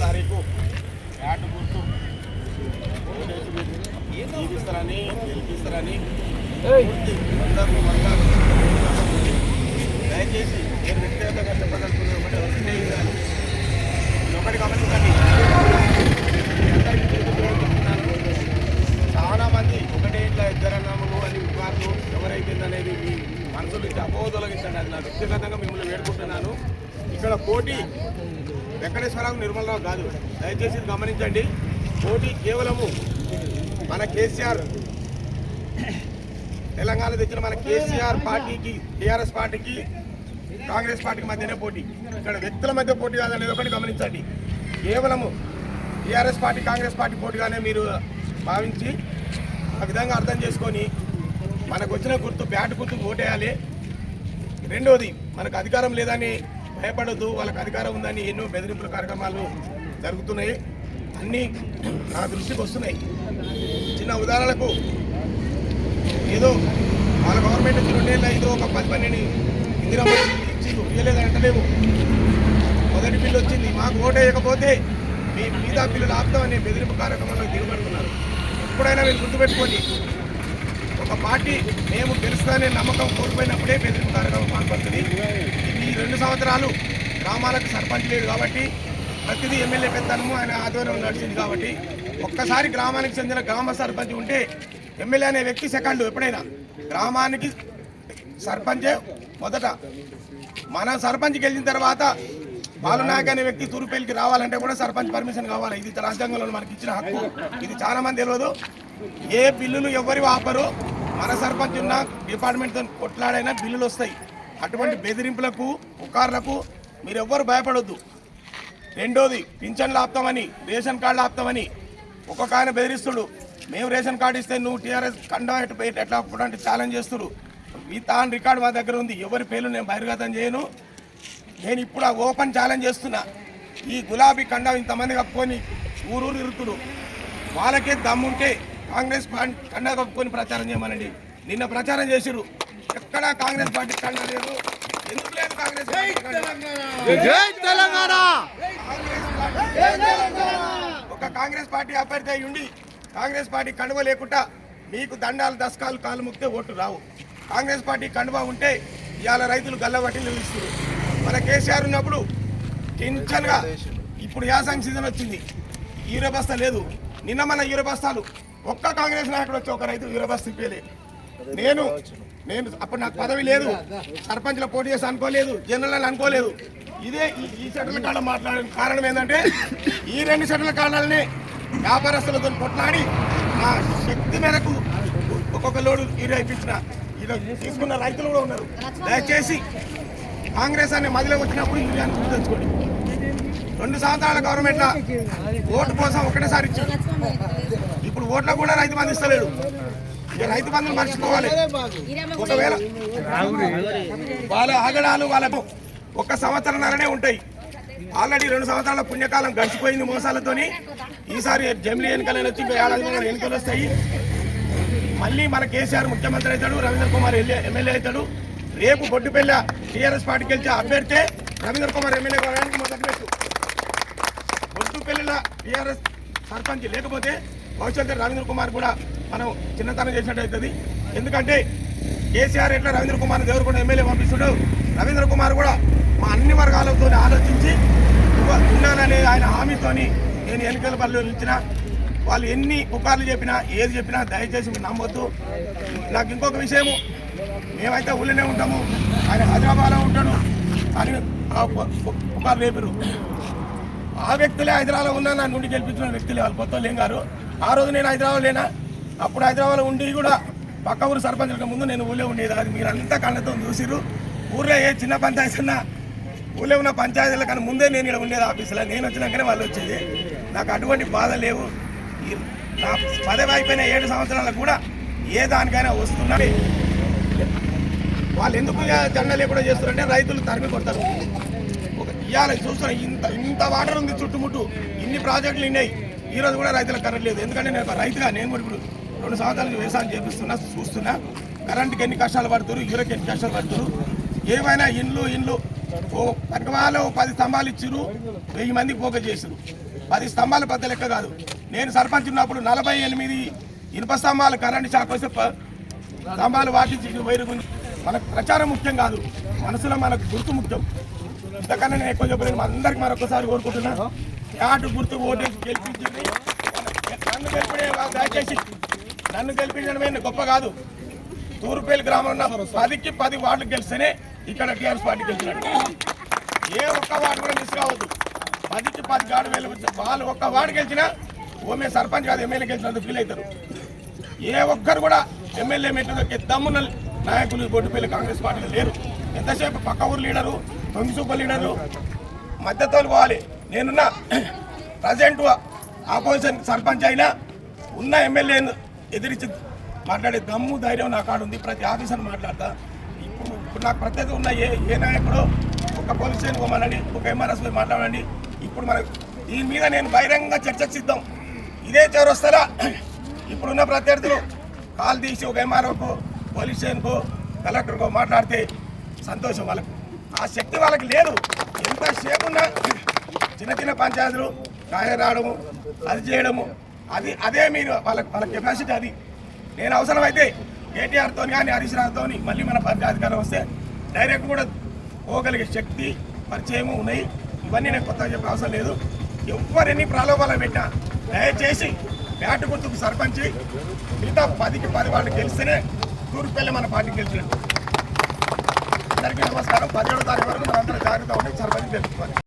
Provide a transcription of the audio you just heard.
తారీఖు యాడ్ గుర్తు జీవిస్తారని గెలిపిస్తారని దయచేసి నేను వ్యక్తిగతంగా చెప్పదలుచుకున్నాను. ఒకటి గమనించండి, చాలా మంది ఒకటే ఇట్లా ఇద్దరన్నాములు అని పుకార్లు ఎవరైపోయింది అనేది మీ మనసులో నుంచి అపోదొలగించండి. అది నా వ్యక్తిగతంగా మిమ్మల్ని వేడుకుంటున్నాను. ఇక్కడ పోటీ వెంకటేశ్వరరావు నిర్మలరావు కాదు, దయచేసి గమనించండి. పోటీ కేవలము మన కేసీఆర్ తెలంగాణ తెచ్చిన మన కేసీఆర్ పార్టీకి, టీఆర్ఎస్ పార్టీకి, కాంగ్రెస్ పార్టీకి మధ్యనే పోటీ. ఇక్కడ వ్యక్తుల మధ్య పోటీ కాదనేది ఒకటి గమనించండి. కేవలము టీఆర్ఎస్ పార్టీ, కాంగ్రెస్ పార్టీ పోటీగానే మీరు భావించి ఆ విధంగా అర్థం చేసుకొని మనకు వచ్చిన గుర్తు బ్యాట్ గుర్తు ఓటేయాలి. రెండోది, మనకు అధికారం లేదని భయపడద్దు, వాళ్ళకి అధికారం ఉందని ఎన్నో బెదిరింపుల కార్యక్రమాలు జరుగుతున్నాయి, అన్నీ నా దృష్టికి వస్తున్నాయి. చిన్న ఉదాహరణకు ఏదో వాళ్ళ గవర్నమెంట్ వచ్చి 2 ఏళ్ళ ఏదో ఒక 10-12 ఇందిరా ఇచ్చి ఇవ్వలేదు అంటలేము. మొదటి బిల్లు వచ్చింది, మాకు ఓటు వేయకపోతే మీ మిగతా బిల్లులు ఆపుతామని బెదిరింపు కార్యక్రమంలో దిగబడుతున్నారు. ఎప్పుడైనా మీరు గుర్తుపెట్టుకోండి, ఒక పార్టీ మేము గెలుస్తానే నమ్మకం కోల్పోయినప్పుడే బెదిరింపు కార్యక్రమం పాల్పడుతుంది. ఈ 2 సంవత్సరాలు గ్రామాలకు సర్పంచ్ లేదు కాబట్టి ప్రతిదీ ఎమ్మెల్యే పెద్దనము ఆయన ఆధ్వర్యంలో నడిచింది కాబట్టి ఒక్కసారి గ్రామానికి చెందిన గ్రామ సర్పంచ్ ఉంటే ఎమ్మెల్యే అనే వ్యక్తి సెకండ్. ఎప్పుడైనా గ్రామానికి సర్పంచే మొదట. మన సర్పంచ్ గెలిచిన తర్వాత బాలునాయక్ అనే వ్యక్తి తూర్పుపల్లికి రావాలంటే కూడా సర్పంచ్ పర్మిషన్ కావాలి. ఇది రాజ్యాంగంలో మనకి ఇచ్చిన హక్కు. ఇది చాలా మంది తెలియదు. ఏ బిల్లులు ఎవరు ఆపరు, మన సర్పంచ్ ఉన్న డిపార్ట్మెంట్తో కొట్లాడైనా బిల్లులు వస్తాయి. అటువంటి బెదిరింపులకు, పుకార్లకు మీరు ఎవ్వరు భయపడొద్దు. రెండోది, పింఛన్లు ఆపుతామని, రేషన్ కార్డులు ఆపుతామని ఒక్కొక్క ఆయన బెదిరిస్తుడు. మేము రేషన్ కార్డు ఇస్తే నువ్వు టీఆర్ఎస్ కండా ఎట్లా అంటే ఛాలెంజ్ చేస్తున్నారు. ఈ తాను రికార్డు మా దగ్గర ఉంది, ఎవరి పేర్లు నేను బహిర్గతం చేయను. నేను ఇప్పుడు ఆ ఓపెన్ ఛాలెంజ్ చేస్తున్నా. ఈ గులాబీ కండా ఇంతమంది కప్పుకొని ఊరూరు ఇరుతుడు, వాళ్ళకే దమ్ముంటే కాంగ్రెస్ కండా కప్పుకొని ప్రచారం చేయమనండి. నిన్న ప్రచారం చేసిరు, ఎక్కడా కాంగ్రెస్ పార్టీ కండా లేదు. ఎందుకు లేదు కాంగ్రెస్ తెలంగాణ? ఒక కాంగ్రెస్ పార్టీ అభ్యర్థి అయి ఉండి కాంగ్రెస్ పార్టీ కండువ లేకుండా మీకు దండాలు, దశకాలు, కాలు ముక్తే ఓట్లు రావు. కాంగ్రెస్ పార్టీ కండువ ఉంటే ఇవాళ రైతులు గల్లబట్టి నిలుస్తున్నారు. మన కేసీఆర్ ఉన్నప్పుడు టెన్షన్గా, ఇప్పుడు యాసంగి సీజన్ వచ్చింది, యూరియా బస్తా లేదు. నిన్న మన యూరియా బస్తాలు ఒక్క కాంగ్రెస్ నాయకుడు వచ్చి ఒక రైతు యూరియా బస్తా ఇప్పేలే. నేను అప్పుడు నాకు పదవి లేదు, సర్పంచ్లో పోటీ చేసి అనుకోలేదు, జనరల్ అనుకోలేదు. ఇదే ఈ సెటిల్ కాడ మాట్లాడే కారణం ఏంటంటే ఈ 2 సెటిల్ కారణాలని వ్యాపారస్తులతో కొట్లాడి ఆ శక్తి మేరకు ఒక్కొక్క లోడు యూరియా ఇప్పించిన ఈరోజు తీసుకున్న రైతులు కూడా ఉన్నారు. దయచేసి కాంగ్రెస్ అనే మదిలోకి వచ్చినప్పుడు యూరియాని గుర్తు తెచ్చుకోండి. 2 సంవత్సరాల గవర్నమెంట్ల ఓటు కోసం ఒకటేసారి ఇచ్చారు. ఇప్పుడు ఓట్లకు కూడా రైతు బంధు ఇస్తలేడు. ఇక రైతు బంధులు మర్చిపోవాలి. ఒకవేళ వాళ్ళ ఆగడాలు వాళ్ళకు 1 సంవత్సరంన్నరనే ఉంటాయి. ఆల్రెడీ 2 సంవత్సరాల పుణ్యకాలం గడిచిపోయింది మోసాలతోని. ఈసారి జమిలీ ఎన్నికలు వచ్చి ఎన్నికలు వస్తాయి. మళ్ళీ మన కేసీఆర్ ముఖ్యమంత్రి అవుతాడు, రవీంద్ర కుమార్ ఎమ్మెల్యే అవుతాడు. రేపు బొడ్డుపల్లి టీఆర్ఎస్ పార్టీకి గెలిచే అభ్యర్థి రవీంద్ర కుమార్ ఎమ్మెల్యే కావడానికి మొదటి పెట్టు. బొడ్డుపల్లిలో టీఆర్ఎస్ సర్పంచ్ లేకపోతే భవిష్యత్తు రవీంద్ర కుమార్ కూడా మనం చిన్నతనం చేసినట్టు అవుతుంది. ఎందుకంటే కేసీఆర్ ఎట్లా రవీంద్ర కుమార్ దేవుడు కూడా ఎమ్మెల్యే పంపిస్తున్నాడు, రవీంద్ర కుమార్ కూడా మా అన్ని వర్గాలతో ఆలోచించి ఉన్నాననే ఆయన హామీతోని నేను ఎన్నికల బరిలో నిలిచిన. వాళ్ళు ఎన్ని పుకార్లు చెప్పినా, ఏది చెప్పినా దయచేసి మీరు నమ్మొద్దు. నాకు ఇంకొక విషయము, మేమైతే ఊళ్ళోనే ఉంటాము, ఆయన హైదరాబాద్లో ఉంటాడు అని పుకార్లు రేపారు. ఆ వ్యక్తులే హైదరాబాద్లో ఉన్నా నా నుండి గెలిపించిన వ్యక్తులే, వాళ్ళు కొత్త లేం గారు. ఆ రోజు నేను హైదరాబాద్ లేనా, అప్పుడు హైదరాబాద్లో ఉండి కూడా పక్క ఊరు సర్పంచుల ముందు నేను ఊళ్ళో ఉండేది. అది మీరు అంతా కళ్ళతో చూసిరు. ఊళ్ళో ఏ చిన్న పంచాయతీ ఉన్నా, ఊళ్ళో ఉన్న పంచాయతీల కన్నా ముందే నేను ఇక్కడ ఉండేది ఆఫీసులో. నేను వచ్చినాకనే వాళ్ళు వచ్చేది. నాకు అటువంటి బాధ లేవు. నా పదవి అయిపోయిన 7 సంవత్సరాలకు కూడా ఏ దానికైనా వస్తున్నది. వాళ్ళు ఎందుకు జెండా లేకుండా చేస్తారంటే రైతులు తరిమి కొడతారు. ఇవాళ చూస్తున్నా ఇంత వాటర్ ఉంది చుట్టుముట్టు, ఇన్ని ప్రాజెక్టులు ఉన్నాయి. ఈరోజు కూడా రైతులకు కరెంట్ లేదు. ఎందుకంటే నేను రైతుగా నేను కూడా ఇప్పుడు 2 సంవత్సరాల నుంచి వ్యవసాయం చేపిస్తున్నా, చూస్తున్నా. కరెంటుకి ఎన్ని కష్టాలు పడుతున్నారు, యూరియకి ఎన్ని కష్టాలు పడుతున్నారు. ఏమైనా ఇండ్లు ఓ పక్కవాళ్ళు 10 స్తంభాలు ఇచ్చిరు, 1000 మందికి పోక చేసారు. 10 స్తంభాలు పెద్ద లెక్క కాదు. నేను సర్పంచ్ ఉన్నప్పుడు 48 ఇనుప స్తంభాలు కరెంటు షాక్ వస్తే స్తంభాలు వాటించి వైరు గురించి మనకు ప్రచారం ముఖ్యం కాదు, మనసులో మనకు గుర్తు ముఖ్యం. ఇంతకన్నా నేను ఎక్కువ చెప్పలేదు. అందరికి మరొకసారి కోరుకుంటున్నా, యాటు గుర్తు ఓటు గెలిపించింది. దయచేసి నన్ను గెలిపించడమే గొప్ప కాదు. తూర్పేలు గ్రామంలో 10కి 10 వార్డులు గెలిస్తేనే ఇక్కడ టీఆర్ఎస్ పార్టీ గెలిచినట్టు. ఏ ఒక్క వార్డు కూడా మిస్ కావద్దు. 10కి 10 గాడు వాళ్ళు ఒక్క వార్డు గెలిచినా ఓమే సర్పంచ్ కాదు ఎమ్మెల్యే గెలిచినందుకు ఫీల్ అవుతారు. ఏ ఒక్కరు కూడా ఎమ్మెల్యే మెట్టు దమ్మున్న నాయకులు బొడ్డుపల్లి కాంగ్రెస్ పార్టీలో లేరు. ఎంతసేపు పక్క ఊరు లీడరు, తొంగి సూపర్ లీడర్లు మద్దతు పోవాలి. నేనున్న ప్రజెంట్ ఆపోజిషన్ సర్పంచ్ అయినా ఉన్న ఎమ్మెల్యేను ఎదిరించి మాట్లాడే దమ్ము ధైర్యం నా కాడ ఉంది. ప్రతి ఆఫీసర్ మాట్లాడతా. ఇప్పుడు నాకు ప్రత్యేకత ఉన్న ఏ నాయకుడు ఒక పోలీస్ స్టేషన్ పోమనండి, ఒక ఎంఆర్ఎస్ మాట్లాడండి. ఇప్పుడు మనకు దీని మీద నేను బహిరంగ చర్చకు సిద్ధం. ఇదే చౌరస్తాలో ఇప్పుడున్న ప్రత్యర్థులు కాల్ తీసి ఒక ఎంఆర్ఓకో పోలీస్ స్టేషన్కో కలెక్టర్కో మాట్లాడితే సంతోషం వాళ్ళకు. ఆ శక్తి వాళ్ళకి లేదు. ఎంతసేపు ఉన్నా చిన్న చిన్న పంచాయతీలు కాయ రావడము, అది చేయడము, అదే మీరు వాళ్ళ కెపాసిటీ అది. నేను అవసరమైతే కేటీఆర్తో కానీ హరీష్ రావుతో మళ్ళీ మన పార్టీ అధికారం వస్తే డైరెక్ట్ కూడా పోగలిగే శక్తి పరిచయము ఉన్నాయి. ఇవన్నీ నేను కొత్తగా చెప్పే అవసరం లేదు. ఎవరెన్ని ప్రలోభాలు పెట్టినా దయచేసి బ్యాటు గుర్తుకు సర్పంచ్ మిగతా 10కి 10 వాళ్ళు గెలిస్తేనే తూర్పుపల్లి మన పార్టీకి గెలిచినట్టు. అందరికీ నమస్కారం. 17వ తారీఖు వరకు మనందరూ జాగ్రత్త ఉండి సర్పంచ్ గెలుచుకోవాలి.